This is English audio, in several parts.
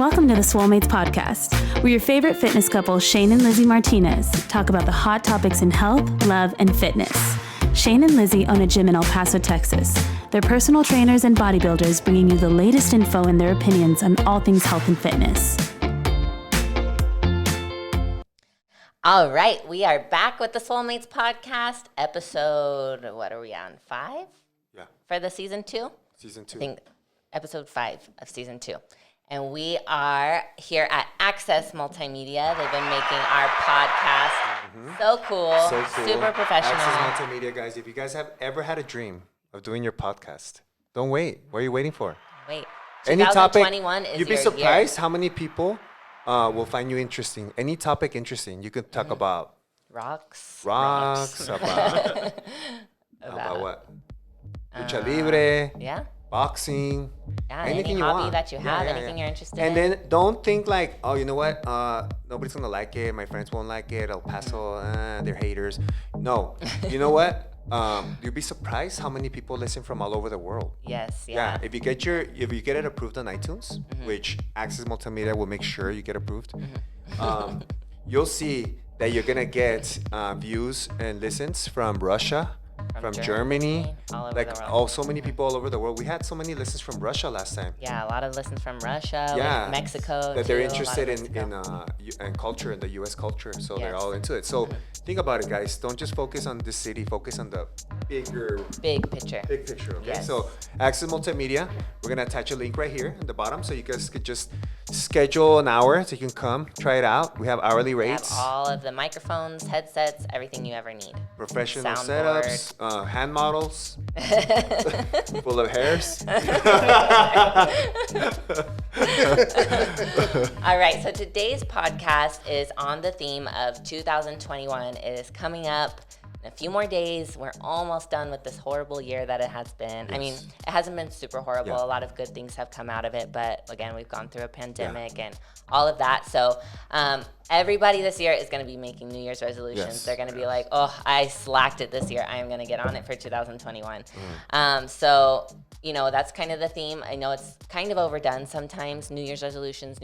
Welcome to the Swolemates podcast, where your favorite fitness couple, Shane and Lizzie Martinez, talk about the hot topics in health, love, and fitness. Shane and Lizzie own a gym in El Paso, Texas. They're personal trainers and bodybuilders, bringing you the latest info and their opinions on all things health and fitness. All right, we are back with the Swolemates podcast, episode, what are we on, 5? Yeah. For the season 2? Season 2. I think episode 5 of season 2. And we are here at Access Multimedia. They've been making our podcast so cool, super professional. Access Multimedia, guys. If you guys have ever had a dream of doing your podcast, don't wait. What are you waiting for? Wait. Any topic, 2021 is you'd be your surprised year. how many people will find you interesting. Any topic interesting. You can talk about Rocks. about what? Lucha libre. Yeah. Boxing, Yeah, anything any you hobby want. that you have, anything you're interested and in. then don't think like, oh, you know what? Nobody's gonna like it. My friends won't like it. El Paso, they're haters. No, you know what? You'll be surprised how many people listen from all over the world. Yes, Yeah. If you get it approved on iTunes, which Access Multimedia will make sure you get approved, you'll see that you're gonna get views and listens from Russia. From Germany, all over like the world. so many people all over the world. We had so many listens from Russia last time. Yeah, a lot of listens from Russia, Yeah, Mexico. that they're too, a lot of interested Mexico. in culture, in the U.S. culture, so they're Yes. all into it. So think about it, guys. Don't just focus on this city. Focus on the big picture. big picture. Okay. Yes. So Access Multimedia, we're gonna attach a link right here in the bottom, so you guys could just schedule an hour so you can come try it out. We have hourly We have rates, all of the microphones, headsets, everything you ever need. professional soundboard. setups, hand models, full of hairs. All right, so today's podcast is on the theme of 2021. It is coming up in a few more days. We're almost done with this horrible year that it has been. I mean, it hasn't been super horrible. Yeah. A lot of good things have come out of it, but again, we've gone through a pandemic and all of that. So everybody this year is going to be making New Year's resolutions. Yes. They're going to be like, oh, I slacked it this year. I am going to get on it for 2021. So, you know, that's kind of the theme. I know it's kind of overdone sometimes, New Year's resolutions.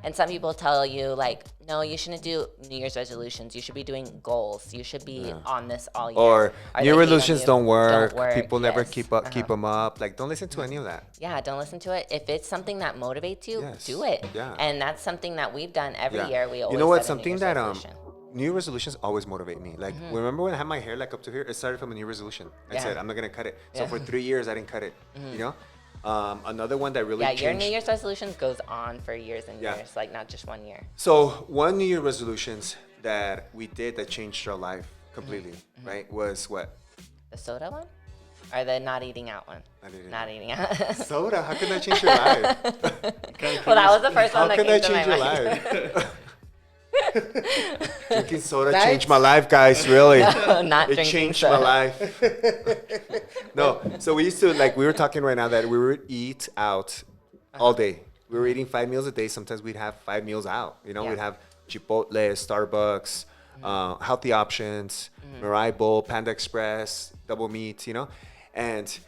And some people tell you, like, no, you shouldn't do New Year's resolutions. You should be doing goals. You should be on this all year. Or Are New they resolutions on you? don't work. People never Yes. keep them up. Like, don't listen to any of that. Yeah, don't listen to it. If it's something that motivates you, Yes. do it. Yeah. And that's something that we've done every Yeah. year. We always You know what? set a New Something Year's that resolution. New Year resolutions always motivate me. Like, remember when I had my hair like up to here? It started from a New Year resolution. I Yeah. said I'm not gonna cut it. So Yeah. for 3 years I didn't cut it. You know. Another one that really Yeah, changed. your New Year's resolutions goes on for years and Yeah. years, like not just 1 year. So one New Year resolutions that we did that changed our life completely, right? Was what? The soda one? Or the not eating out one? Not eating out. Soda. How can that change your life? Well, that was the first How one that can came that to my change your mind. life? Drinking soda changed my life, guys. Really. Not It drinking changed soda. my life. No, so we used to, like, we were talking right now that we would eat out all day. We were eating 5 meals a day. Sometimes we'd have 5 meals out. You know, Yeah. we'd have Chipotle, Starbucks, healthy options, Mirai Bowl, Panda Express, double meat, you know. And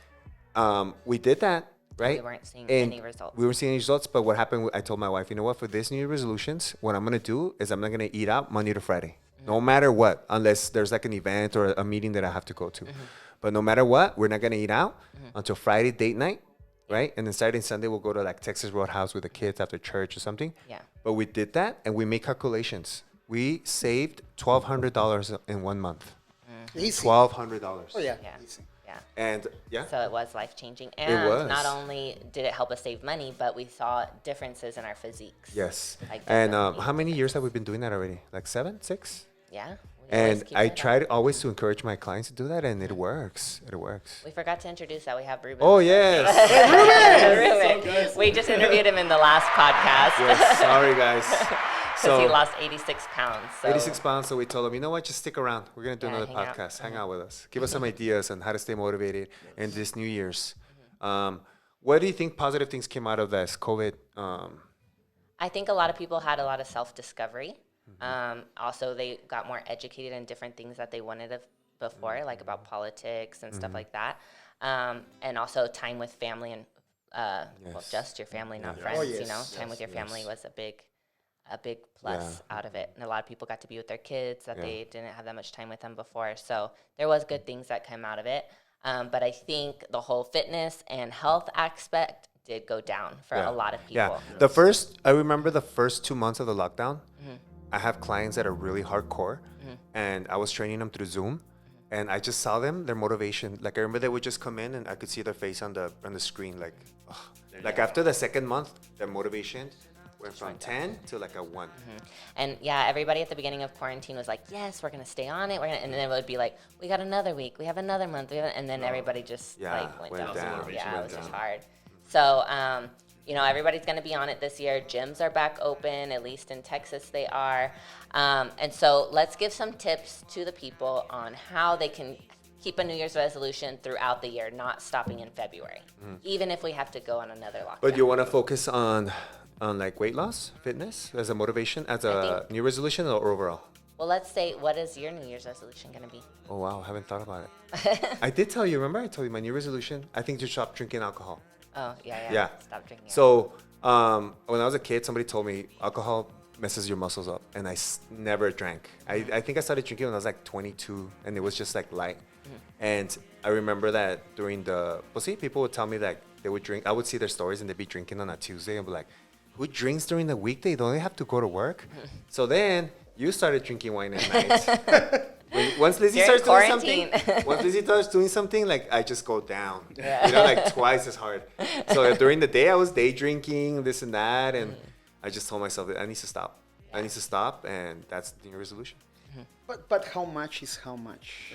we did that, right? We weren't seeing And any results. We weren't seeing any results, but what happened, I told my wife, you know what, for this New Year resolutions, what I'm going to do is I'm not going to eat out Monday to Friday. No matter what, unless there's like an event or a meeting that I have to go to. But no matter what, we're not going to eat out until Friday date night, right? And then Saturday and Sunday, we'll go to like Texas Roadhouse with the kids after church or something. Yeah. But we did that and we made calculations. We saved $1,200 in 1 month. Easy. $1,200. Oh, yeah. Yeah. Easy. Yeah. And yeah. So it was life-changing. And was. not only did it help us save money, but we saw differences in our physiques. Yes. Like And different how many years have we been doing that already? Like 7, 6? Yeah. We always And keep I it up. try to always to encourage my clients to do that, and it works. It works. We forgot to introduce that we have Ruben. Oh, yes. Ruben. We just interviewed him in the last podcast. Yes. Sorry, guys. Because he lost 86 pounds. So. 86 pounds, so we told him, you know what, just stick around. We're going to do Yeah, another hang out. podcast. Hang out with us. Give us some ideas on how to stay motivated in this New Year's. What do you think positive things came out of this COVID? I think a lot of people had a lot of self-discovery. Also, they got more educated in different things that they wanted to before, like about politics and stuff like that. And also time with family and well, just your family, not friends. Oh, You yes, know, yes, time with your family was a big plus out of it, and a lot of people got to be with their kids that they didn't have that much time with them before. So there was good things that came out of it. But I think the whole fitness and health aspect did go down for a lot of people. Yeah. I remember the first 2 months of the lockdown, I have clients that are really hardcore, and I was training them through Zoom, and I just saw them, their motivation. Like I remember they would just come in, and I could see their face on the screen. Like after the second month, their motivation went from 10 to like a 1. And yeah, everybody at the beginning of quarantine was like, yes, we're going to stay on it. And then it would be like, we got another week. We have another month. And then everybody just went down. Yeah, it was just hard. So, everybody's going to be on it this year. Gyms are back open, at least in Texas they are. And so let's give some tips to the people on how they can keep a New Year's resolution throughout the year, not stopping in February, even if we have to go on another lockdown. But you want to focus on like weight loss, fitness as a motivation, as a new resolution, or overall? Well, let's say, what is your New Year's resolution going to be? Oh, wow. I haven't thought about it. I did tell you, remember? I told you my new resolution, I think to stop drinking alcohol. Oh, yeah. Stop drinking. So when I was a kid, somebody told me alcohol messes your muscles up, and I never drank. I think I started drinking when I was like 22, and it was just like light. And I remember that during people would tell me that they would drink. I would see their stories, and they'd be drinking on a Tuesday, and be like, who drinks during the weekday? Don't they have to go to work? So then you started drinking wine at night. Once Lizzie starts doing something, like I just go down, like twice as hard. So during the day I was day drinking, this and that, and I just told myself that I need to stop. I need to stop, and that's the new resolution. But how much is how much?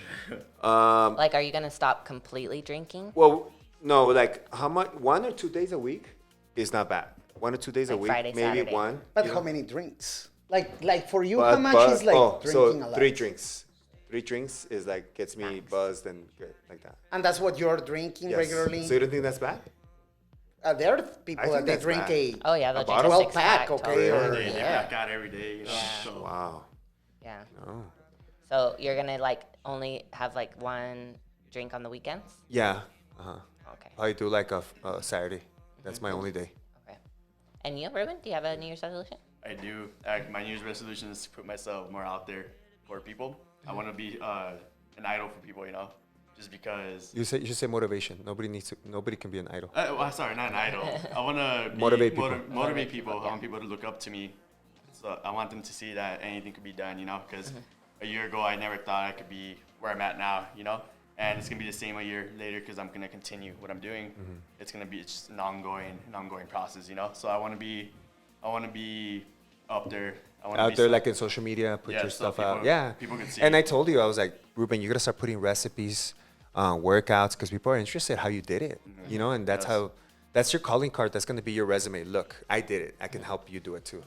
Like, are you going to stop completely drinking? Well, no, like how much? 1 or 2 days a week is not bad. 1 or 2 days a week, Friday, maybe Saturday. one. But how many drinks? Like for you, how much is like drinking a lot? 3 drinks. 3 drinks is like gets me buzzed and good, like that. And that's what you're drinking regularly? So you don't think that's bad? There are people that they drink bad. Oh, yeah, they'll drink bottle? a 12-pack, six-pack. okay? Totally. They black out every day, you know. Yeah. So. Wow. Yeah. No. So you're going to like only have like 1 drink on the weekends? Yeah. Okay. Probably do like a Saturday. That's my only day. Okay. And you, Ruben, do you have a New Year's resolution? I do. My New Year's resolution is to put myself more out there for people. I want to be an idol for people, you know, just because. You should say motivation. Nobody can be an idol. Sorry, not an idol. I want to motivate people. Motivate people. I want people to look up to me. So I want them to see that anything could be done, you know, because a year ago I never thought I could be where I'm at now, you know, and it's gonna be the same a year later because I'm gonna continue what I'm doing. It's just an ongoing process, you know. So I want to be up there. Out there, like in social media, put your stuff out. Yeah. People can see. And I told you, I was like, Ruben, you gotta start putting recipes, workouts, because people are interested how you did it, you know, and that's your calling card. That's gonna be your resume. Look, I did it. I can help you do it too.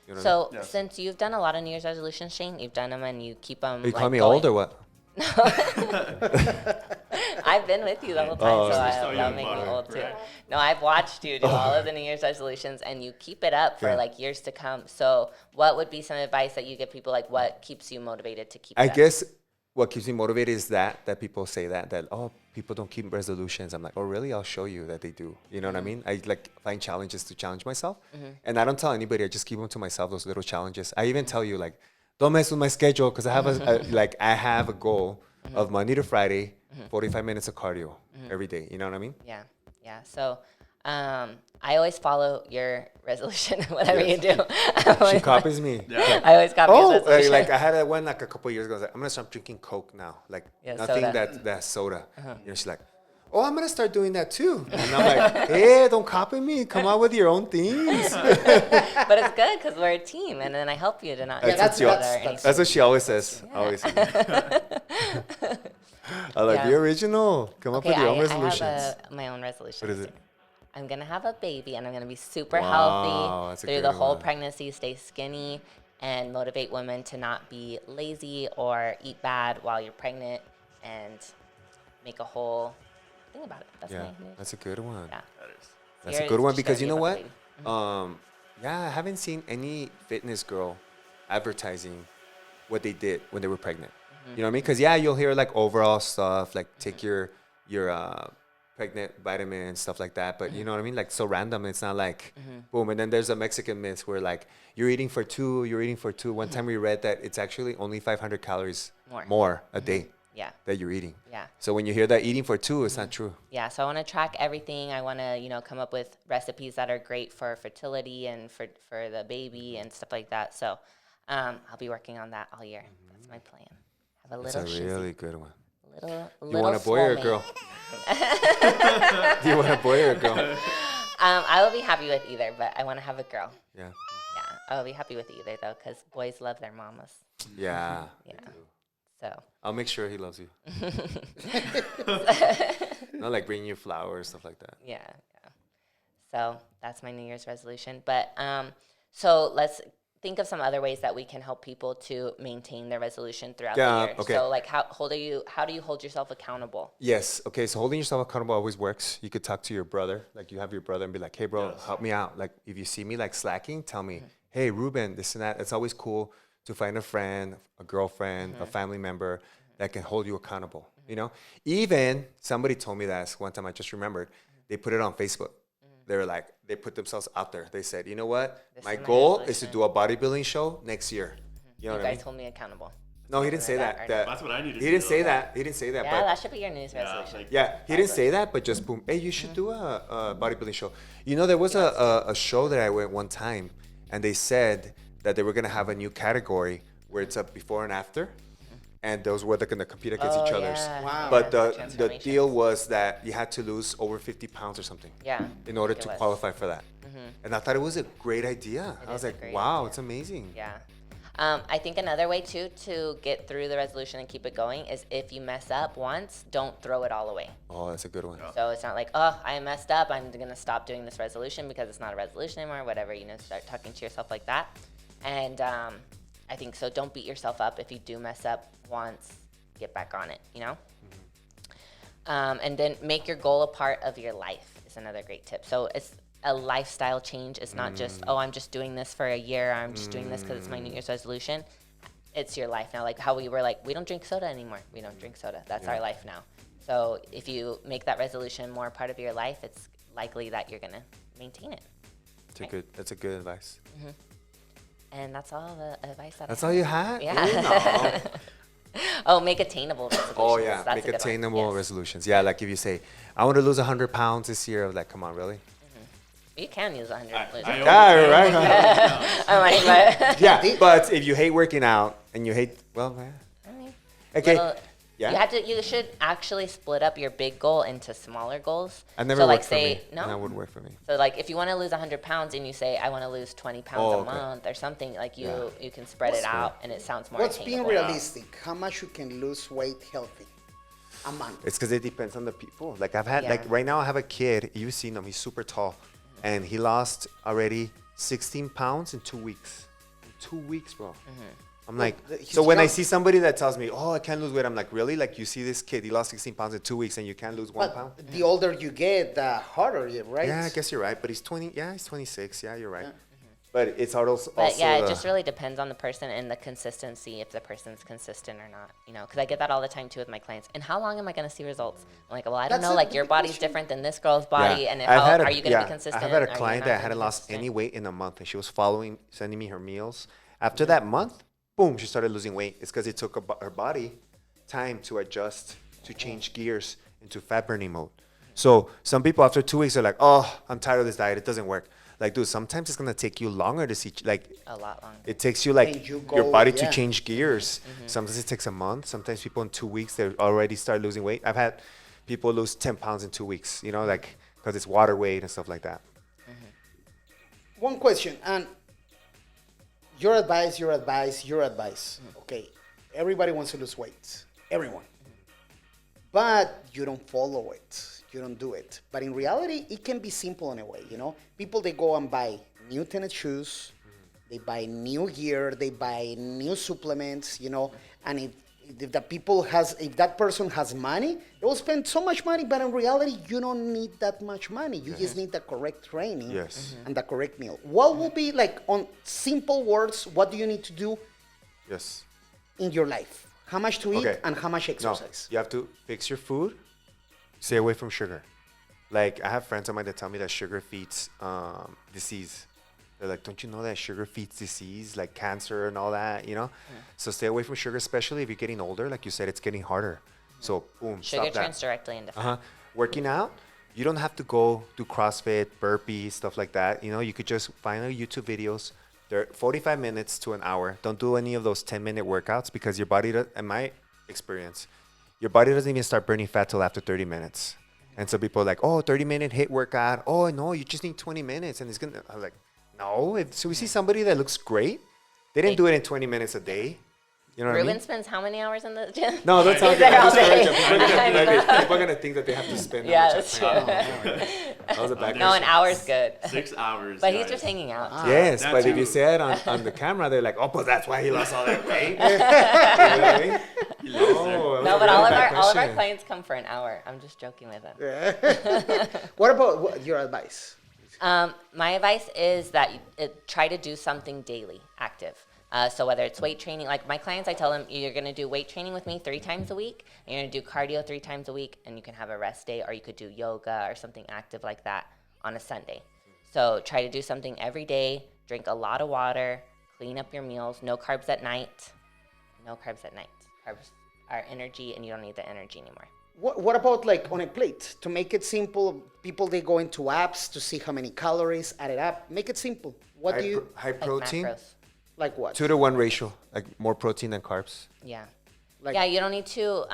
You know So since you've done a lot of New Year's resolutions, Shane, you've done them and you keep them. You call me old or what? I've been with you the whole time, so that'll make me old too. No, I've watched you do all of the New Year's resolutions, and you keep it up for like years to come. So what would be some advice that you give people? Like, what keeps you motivated to keep it up? I guess what keeps me motivated is that people say that people don't keep resolutions. I'm like, oh really? I'll show you that they do. You know what I mean? I like find challenges to challenge myself, and I don't tell anybody. I just keep them to myself. Those little challenges. I even tell you like, don't mess with my schedule because I have I have a goal of Monday to Friday, 45 minutes of cardio every day. You know what I mean? Yeah. So I always follow your resolution, whatever you do. She copies me. Yeah. I always copy his resolution. Like I had one like a couple of years ago. I was like, I'm gonna start drinking Coke now. Like nothing soda. that's soda. You know, she's like, oh, I'm gonna start doing that too. And I'm like, hey, don't copy me. Come out with your own things. But it's good because we're a team, and then I help you to not. That's what she always says. Yeah. Always. I like the original. Come up with your own resolutions. I have my own resolution. What is it? I'm gonna have a baby, and I'm gonna be super healthy through the whole pregnancy. Stay skinny, and motivate women to not be lazy or eat bad while you're pregnant, and make a whole thing about it. That's a good one. Yeah, that's a good one because you know what? I haven't seen any fitness girl advertising what they did when they were pregnant. You know what I mean? Because you'll hear like overall stuff, like take your pregnant vitamins, stuff like that. But you know what I mean? Like so random. It's not like boom. And then there's a Mexican myth where like you're eating for two. One time we read that it's actually only 500 calories more a day. Yeah. That you're eating. Yeah. So when you hear that eating for two, it's not true. Yeah. So I want to track everything. I want to, you know, come up with recipes that are great for fertility and for the baby and stuff like that. So I'll be working on that all year. That's my plan. Have a little It's a really good one. Little you want a boy or a girl? Do you want a boy or a girl? I will be happy with either, but I want to have a girl. Yeah. Yeah. I will be happy with either though, because boys love their mamas. Yeah. Yeah. So I'll make sure he loves you. Not like bringing you flowers, stuff like that. Yeah. So that's my New Year's resolution. But so let's think of some other ways that we can help people to maintain their resolution throughout the year. Okay. So like how do you hold yourself accountable? Yes. Okay. So holding yourself accountable always works. You could talk to your brother. Like you have your brother and be like, hey, bro, help me out. Like if you see me like slacking, tell me, hey, Ruben, this and that. It's always cool to find a friend, a girlfriend, a family member that can hold you accountable. You know, even somebody told me that one time, I just remembered, they put it on Facebook. They were like, they put themselves out there. They said, you know what? My goal is to do a bodybuilding show next year. You know what I mean? Guys hold me accountable. No, he didn't say that. That's what I need to do. He didn't say that. He didn't say that. Yeah, but that should be your New Year's resolution. yeah, he didn't say that, but just boom. Hey, you should do a bodybuilding show. You know, there was a show that I went one time, and they said that they were going to have a new category where it's a before and after. And those were going to compete against each other. Wow. But the deal was that you had to lose over 50 pounds or something. Yeah. In order to qualify for that. And I thought it was a great idea. I was like, wow, it's amazing. Yeah. I think another way too to get through the resolution and keep it going is if you mess up once, don't throw it all away. Oh, that's a good one. So it's not like, oh, I messed up, I'm gonna stop doing this resolution because it's not a resolution anymore, whatever, you know, start talking to yourself like that. And I think so don't beat yourself up if you do mess up once, get back on it, you know? And then make your goal a part of your life is another great tip. So it's a lifestyle change. It's not just, oh, I'm just doing this for a year. I'm just doing this because it's my New Year's resolution. It's your life now. Like how we were like, we don't drink soda anymore. We don't drink soda. That's our life now. So if you make that resolution more a part of your life, it's likely that you're going to maintain it. That's a good advice. And that's all the advice that That's all you had? Yeah. Oh, make attainable resolutions. Oh, yeah. That's make a good attainable one. resolutions. Yeah, like if you say, I want to lose 100 pounds this year, I'm like, come on, really? You can use 100. Right. Yeah, but if you hate working out and you hate, well, man. Okay. You should actually split up your big goal into smaller goals. I never worked for me. No, that wouldn't work for me. So like if you want to lose 100 pounds and you say I want to lose 20 pounds a month or something, like you can spread it out and it sounds more. What's being realistic? How much you can lose weight healthy a month? It's because it depends on the people. Like I've had like right now I have a kid. You've seen him. He's super tall, and he lost already 16 pounds in 2 weeks. In 2 weeks, bro. I'm like, so when I see somebody that tells me, oh, I can't lose weight, I'm like, really? Like you see this kid, he lost 16 pounds in 2 weeks and you can't lose 1 pound? The older you get, the harder you, right? Yeah, I guess you're right. But he's 20. Yeah, he's 26. Yeah, you're right. But it's also. But yeah, it just really depends on the person and the consistency, if the person's consistent or not. You know, because I get that all the time too with my clients. And how long am I going to see results? I'm like, well, I don't know. Like your body's different than this girl's body, and are you going to be consistent? I have had a client that hadn't lost any weight in a month, and she was sending me her meals. After that month, boom, she started losing weight. It's because it took her body time to adjust, to change gears into fat burning mode. So some people after 2 weeks are like, oh, I'm tired of this diet. It doesn't work. Like, dude, sometimes it's going to take you longer to see, like, a lot longer. It takes you, like, your body to change gears. Sometimes it takes a month. Sometimes people in 2 weeks, they already start losing weight. I've had people lose 10 pounds in 2 weeks, you know, like, because it's water weight and stuff like that. One question, and your advice. Okay, everybody wants to lose weight. Everyone. But you don't follow it. You don't do it. But in reality, it can be simple in a way, you know? People, they go and buy new tennis shoes. They buy new gear. They buy new supplements, you know? And if that person has money, they will spend so much money, but in reality, you don't need that much money. You just need the correct training and the correct meal. What will be, like, on simple words, what do you need to do in your life? How much to eat and how much exercise? No, you have to fix your food, stay away from sugar. Like I have friends of mine that tell me that sugar feeds disease. They're like, don't you know that sugar feeds disease, like cancer and all that, you know? So stay away from sugar, especially if you're getting older. Like you said, it's getting harder. So boom, Sugar stop that. turns directly into fat. Working out, you don't have to go do CrossFit, burpees, stuff like that. You know, you could just find YouTube videos. They're 45 minutes to an hour. Don't do any of those 10-minute workouts because your body, in my experience, your body doesn't even start burning fat till after 30 minutes. And so people are like, oh, 30-minute HIIT workout. Oh, no, you just need 20 minutes. And it's going to, I'm like, no. So we see somebody that looks great. They didn't do it in 20 minutes a day. You know what I Ruben mean? spends how many hours in the gym? No, that's not He's there all day. People are going to think that they have to spend Yeah, that much that's time. true. That was a bad No, an hour's good. 6 hours. But he's guys. just hanging out. Yes, That but if too. you say it on the camera, they're like, oh, but that's why he lost all that weight. You know what I mean? He lives there. Oh, No, but that's a all of really our bad all of our question. clients come for an hour. I'm just joking with them. What about your advice? My advice is that try to do something daily, active. So whether it's weight training, like my clients, I tell them you're going to do weight training with me 3 times a week, and you're going to do cardio 3 times a week, and you can have a rest day, or you could do yoga or something active like that on a Sunday. So try to do something every day, drink a lot of water, clean up your meals, no carbs at night. No carbs at night. Carbs are energy, and you don't need the energy anymore. What about like on a plate? To make it simple, people, they go into apps to see how many calories, add it up. Make it simple. What do you, High Like protein, macros. like what? 2-to-1 ratio, like more protein than carbs. Yeah. Like- Yeah, you don't need to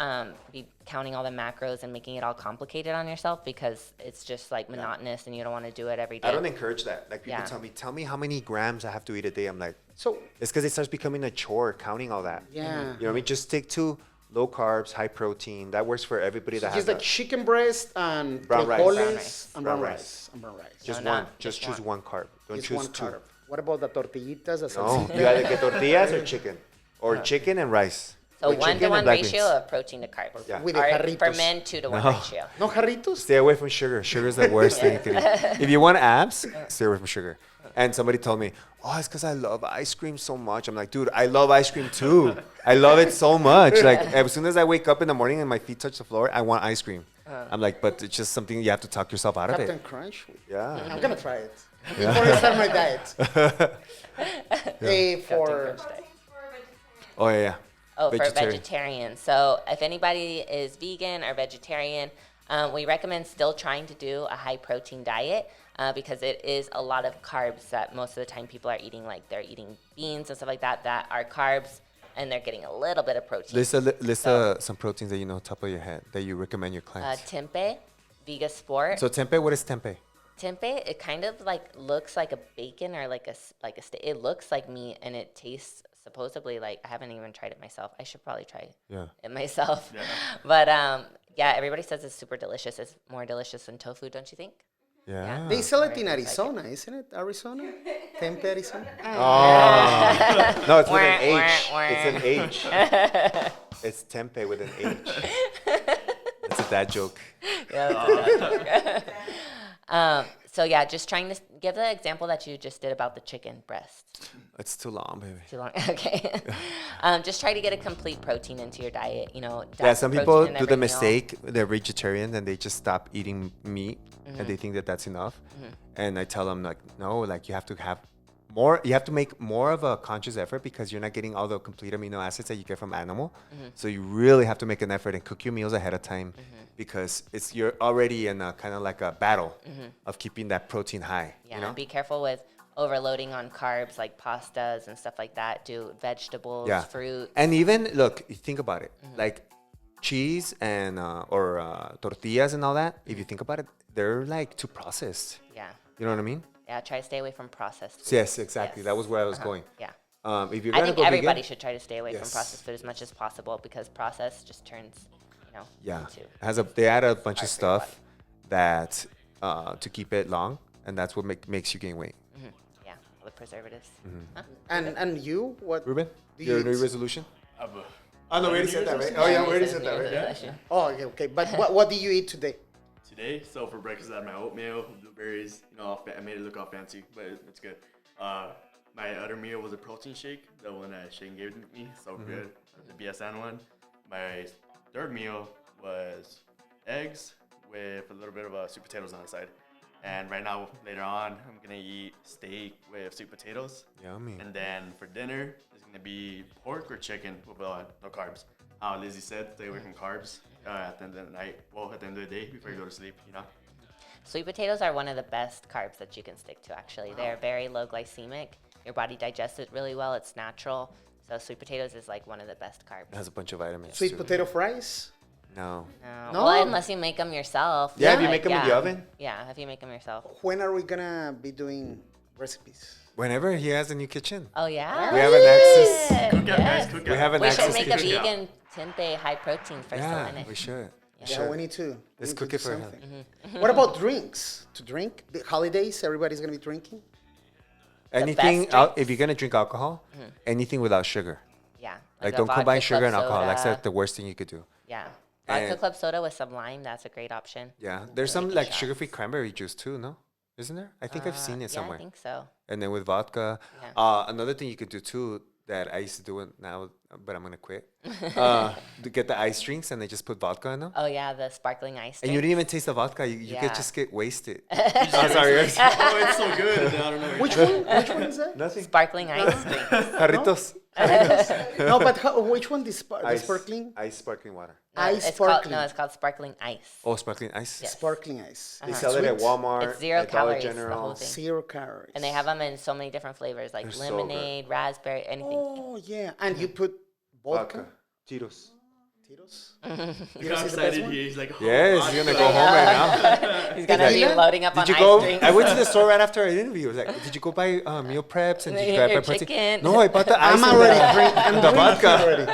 be counting all the macros and making it all complicated on yourself because it's just like monotonous and you don't want to do it every day. I don't encourage that. Like people Yeah. tell me how many grams I have to eat a day. I'm like, So, it's because it starts becoming a chore counting all that. yeah. You know what I mean? Just stick to low carbs, high protein. That works for everybody that has Just like that. chicken breast and Brown rice. frijoles Brown rice. and Brown brown rice. rice. And brown rice. Just No, one. not Just just choose one carb. Don't It's choose one 2. carb. What about the tortillitas? The No, salsita? you either get tortillas or chicken. Or chicken and rice. So Or chicken 1-to-1 and black ratio beans. of protein to carbs. Yeah. With the Or jarritos. for men, 2-to-1 No. ratio. No jarritos? Stay away from sugar. Sugar is the worst thing you can eat. If you want abs, stay away from sugar. And somebody told me, oh, it's because I love ice cream so much. I'm like, dude, I love ice cream too. I love it so much. Like, as soon as I wake up in the morning and my feet touch the floor, I want ice cream. I'm like, but it's just something you have to talk yourself out of Captain it. Crunch? Yeah. I'm gonna try it before I start my diet. Hey, for Oh, yeah. Oh, for Vegetarian. vegetarian. So if anybody is vegan or vegetarian, we recommend still trying to do a high protein diet because it is a lot of carbs that most of the time people are eating. Like they're eating beans and stuff like that that are carbs, and they're getting a little bit of protein. List some proteins that you know top of your head that you recommend your clients. Tempeh, Vega Sport. So tempeh, what is tempeh? Tempeh, it kind of like looks like a bacon or like a steak. It looks like meat, and it tastes supposedly like, I haven't even tried it myself. I should probably try it myself. Yeah. But yeah, everybody says it's super delicious. It's more delicious than tofu, don't you think? Yeah. they sell it in Arizona, isn't it? Arizona? Tempeh, Arizona? Oh. No, it's with an Wah, H. wah, It's an H. It's tempeh with an H. That's a dad joke. So yeah, just trying to give the example that you just did about the chicken breast. It's too long, baby. Too long. Okay. Just try to get a complete protein into your diet. You know. Yeah, some people protein in do every the meal. mistake. They're vegetarians and they just stop eating meat, and they think that that's enough. And I tell them like, no, like you have to have more. You have to make more of a conscious effort because you're not getting all the complete amino acids that you get from animal. So you really have to make an effort and cook your meals ahead of time because you're already in a kind of like a battle of keeping that protein high. Yeah. You know? Be careful with overloading on carbs like pastas and stuff like that. Do vegetables, fruit. And even look, you think about it, like cheese and or tortillas and all that. If you think about it, they're like too processed. Yeah. You know what I mean? Yeah. Try to stay away from processed food. Yes, exactly. Yes. That was where I was going. Yeah. If you're I gonna think go everybody vegan, should try to stay away from Yes. processed food as much as possible because processed just turns, you know, yeah, into they add a bunch of hard for your stuff that to keep it long, and that's what makes you gain weight. yeah, all the preservatives. Huh? And you? What? Ruben, Do your you New eat- resolution? But Oh no, we already said that, right? Oh yeah, we already This is said that, new right? resolution. Oh, okay. But what do you eat today? today, so for breakfast, I had my oatmeal, blueberries. You know, I made it look all fancy, but it's good. My other meal was a protein shake, the one that Shane gave me, so good, the BSN one. My third meal was eggs, with a little bit of sweet potatoes on the side. And right now, later on, I'm gonna eat steak with sweet potatoes. Yummy. And then for dinner, it's gonna be pork or chicken with no carbs. How Lizzie said, stay away from carbs at the end of the night. Well, at the end of the day, before you go to sleep, you know. Sweet potatoes are one of the best carbs that you can stick to, actually. They're very low glycemic. Your body digests it really well. It's natural. So sweet potatoes is like one of the best carbs. It has a bunch of vitamins. Sweet too. potato fries? No. No? Well, unless you make them yourself. Yeah, if you Like, make them in the oven. Yeah, if you make them yourself. When are we gonna be doing recipes? Whenever he has a new kitchen. Oh, yeah? We have an access. Cook out, guys, cook We out. have an We should access make a kitchen. vegan tempeh high protein for Yeah, Selene. we should. Yeah, we need to. Let's we need cook to it do for her. something. What about drinks? To drink? The holidays, everybody's gonna be drinking? Anything, best if drinks. you're going to drink alcohol, anything without sugar. Yeah. Like a don't vodka combine club sugar and alcohol. That's soda. like the worst thing you could do. Yeah. Vodka And- club soda with some lime, that's a great option. Yeah. There's some Making like shots. sugar-free cranberry juice too, no? Isn't there? I think I've seen it Yeah, I somewhere. think so. And then with vodka. Yeah. Another thing you could do too that I used to do it now, but I'm gonna quit. To get the ice drinks and they just put vodka in them. Oh, yeah, the sparkling ice. And you drink. didn't even taste the vodka. You Yeah. could just get wasted. Oh, sorry. Oh, it's so good. And then I don't know. Which one? Which one is that? Nothing. Sparkling ice drink. Jarritos. No, but which one? The sparkling? Ice sparkling water. Ice It's called, sparkling. no, it's called sparkling ice. Oh, sparkling ice. Yes. Sparkling ice. They sell it at Sweet. Walmart. It's 0 at Dollar calories, the General. whole thing. 0 calories. And they have them in so many different flavors, like They're so good. lemonade, raspberry, anything. Oh, yeah. And you put vodka? Vodka. Tito's. Tito's? Look how Tito's is the best excited one? he is. He's like, oh, Yes, vodka. you're gonna go home right now. He's gonna be Did loading up on Did you ice go? drinks. I went to the store right after our interview. I was like, did you go buy meal preps and did you Your grab my protein? chicken. No, I bought the ice I'm and already the, drinking. I'm the drinking vodka. already.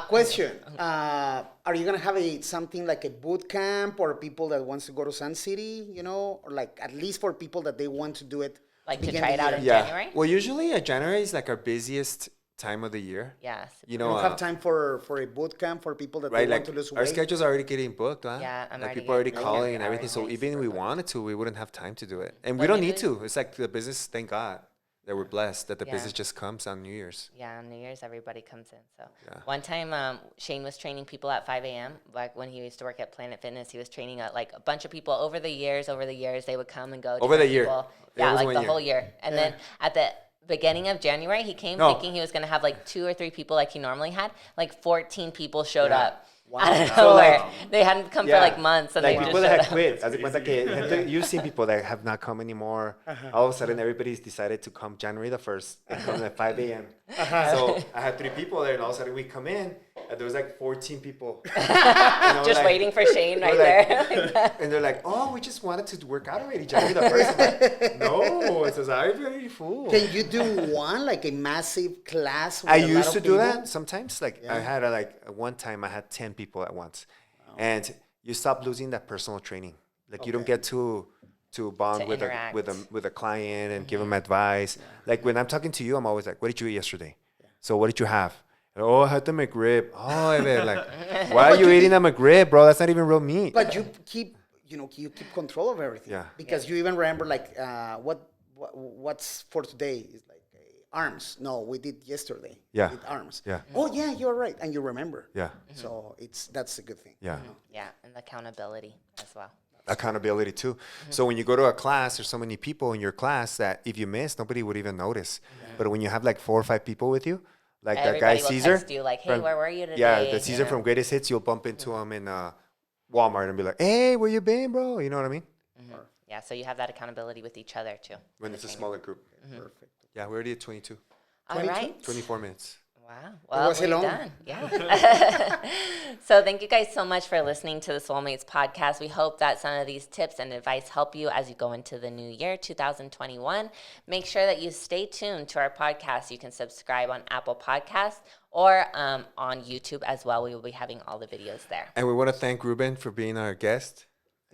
Question. Are you going to have something like a boot camp or people that wants to go to Sun City, you know, or like at least for people that they want to do it? Like to begin try the it out year? in Yeah. January? Well, usually January is like our busiest time of the year. Yes. You You know, don't have time for a boot camp for people that right? they Like want to lose our weight? schedule's already getting booked, huh? Yeah, I'm like already people already getting calling booked and everything. So hours. even if we wanted to, we wouldn't have time to do it, and we But don't need usually- to. It's like the business. Thank God that we're blessed that the Yeah. business just comes on New Year's. Yeah, on New Year's, everybody comes in. So Yeah. one time, Shane was training people at 5 a.m. Like when he used to work at Planet Fitness, he was training like a bunch of people over the years. They would come and go. Over the different year. people. It Yeah, was like one the year. whole year. And then at the beginning of January, he came No. thinking he was going to have like 2 or 3 people like he normally had. Like 14 people showed Yeah. up. Out of So, nowhere. like- They hadn't come for like months, and like they people just that showed had up. quit. Haz de cuenta que gente, you've seen people that have not come anymore. All of a sudden, everybody's decided to come January the 1st and come at 5 a.m. So I had 3 people there, and all of a sudden we come in, and there was like 14 people. Just waiting for Shane right there. And they're like, "Oh, we just wanted to work out already, January the 1st." I'm like, no, it says I'm very full. Can you do one, like a massive class? With I a lot used of to do people? that sometimes. Like I had one time I had 10 people at once, and you stop losing that personal training. Like you don't get to bond To with interact. with a client and give them advice. Like when I'm talking to you, I'm always like, "What did you eat yesterday? So what did you have?" Oh, I had the McRib. Oh, I mean, like, why are you eating a McRib, bro? That's not even real meat. But you keep control of everything. Yeah. Because you even remember like what's for today is like arms. No, we did yesterday. Yeah. We did arms. Yeah. Oh yeah, you're right, and you remember. Yeah, So that's a good thing. yeah. Yeah, and accountability as well. Accountability too. So when you go to a class, there's so many people in your class that if you miss, nobody would even notice. But when you have like 4 or 5 people with you, like that guy Everybody will Caesar, text you like, "Hey, where were you today?" yeah, the You Caesar know? from Greatest Hits, you'll bump into him in Walmart and be like, "Hey, where you been, bro?" You know what I mean? Yeah, so you have that accountability with each other too. When it's a smaller group. Perfect. Yeah, we're already at 22, All right. 24 minutes. Wow. Well, was we're long. done. Yeah. So thank you guys so much for listening to the Swolemates podcast. We hope that some of these tips and advice help you as you go into the new year, 2021. Make sure that you stay tuned to our podcast. You can subscribe on Apple Podcasts or on YouTube as well. We will be having all the videos there. And we want to thank Ruben for being our guest.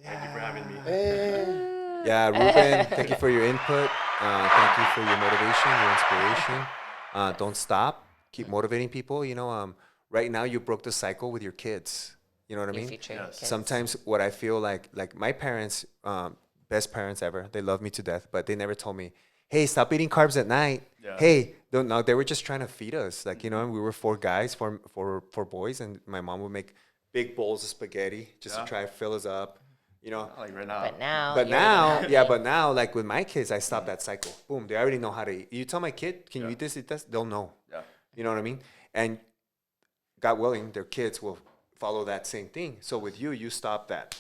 Thank you for having me. Yeah, Ruben, thank you for your input. Thank you for your motivation, your inspiration. Don't stop. Keep motivating people. You know, right now you broke the cycle with your kids. You know what I Your mean? future Yes. kids. Sometimes what I feel like my parents, best parents ever, they love me to death, but they never told me, "Hey, stop eating carbs at night." Yeah. Hey, don't, no, they were just trying to feed us. Like, you know, we were 4 guys, four boys, and my mom would make big bowls of spaghetti just to try to fill us up. You know, Like right now. But now, but now, like with my kids, I stopped that cycle. Boom, they already know how to eat. You tell my kid, can you eat this, they'll know. Yeah. You know what I mean? And God willing, their kids will follow that same thing. So with you, you stop that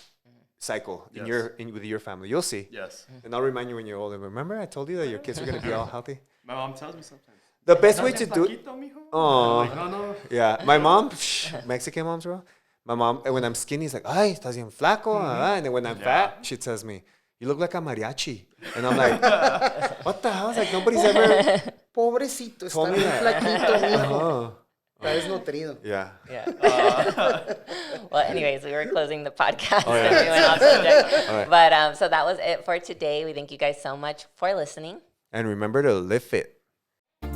cycle with your family. You'll see. Yes. And I'll remind you when you're older. Remember, I told you that your kids are gonna be all healthy. My mom tells me sometimes. The best way to do it. Oh. Like, no. Yeah, my mom, Mexican moms, bro. My mom, when I'm skinny, is like, ay, estás bien flaco. And then when I'm fat, she tells me, you look like a mariachi. And I'm like, what the hell? It's like, nobody's ever Pobrecito, está told me bien that. flaquito, mijo. Oh. Está desnutrido. Yeah. Yeah. Well, anyways, we were closing the podcast. Oh, yeah. So we went off subject. All right. But so that was it for today. We thank you guys so much for listening. And remember to live fit.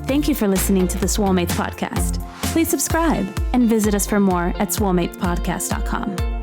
Thank you for listening to the Swolemates podcast. Please subscribe and visit us for more at swolematespodcast.com.